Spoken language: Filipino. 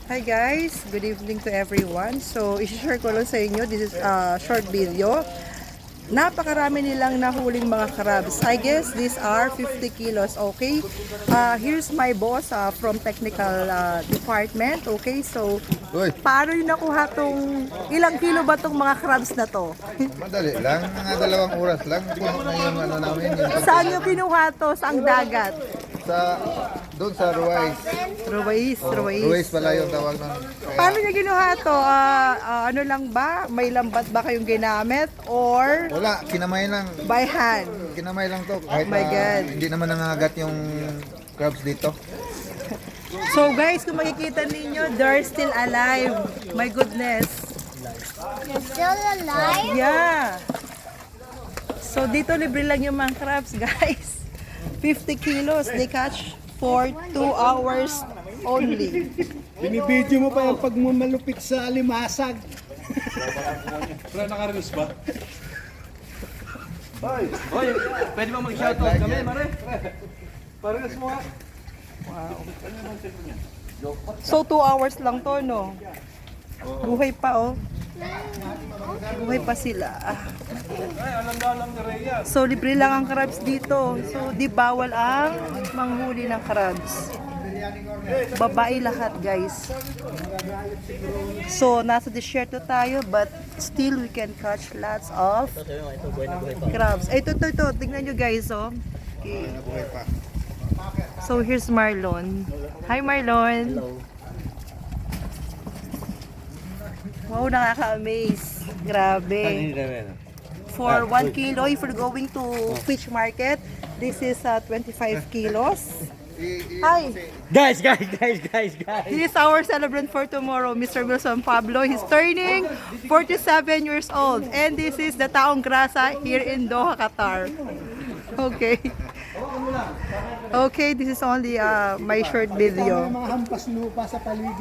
Hi guys, good evening to everyone. So, i-share ko lang sa inyo, this is a short video. Napakarami nilang nahuling mga crabs. I guess these are 50 kilos, okay? Here's my boss from technical department, okay? So, Uy, paano yung nakuha tong, ilang kilo ba tong mga crabs na to? madali lang. Mga 2 oras lang. Puno na yung ano namin. Yung Saan nyo kinuha to? Saang dagat? doon sa Ruwais. Ruwais. Ruwais pala yung tawag nun. Paano niya kinuha to? Ano lang ba? May lambat ba kayong ginamit? Or Wala, kinamay lang. by hand? Kinamay lang to. Kahit Oh my God. hindi naman nangagat yung crabs dito. So guys, kung makikita ninyo, they're still alive. My goodness. You're still alive? Yeah. So dito libre lang yung mga crabs, guys. 50 kilos. They catch for 2 hours only. Binibidyo mo pa yung pagmamalupit sa limasag. Pero nakarilos ba? Hoy, pwede ba mag-shoutout kami, Mare? Parilos mo nga. So 2 hours lang to, no? Buhay pa, oh. Buhay pa sila. So libre lang ang crabs dito. So di bawal ang manghuli ng crabs. Babae lahat, guys. So nasa desierto tayo, but still we can catch lots of crabs. Ito. Tingnan nyo, guys, oh. Okay. Buhay pa. So here's Marlon. Hi, Marlon. Wow, nakaka-amaze. Grabe. For 1 kilo, if you're going to fish market, this is 25 kilos. Hi, Guys! this is our celebrant for tomorrow, Mr. Wilson Pablo. He's turning 47 years old. And this is the Taong Grasa here in Doha, Qatar. Okay. Okay, this is only my short video. Mga hampas lupa sa paligid.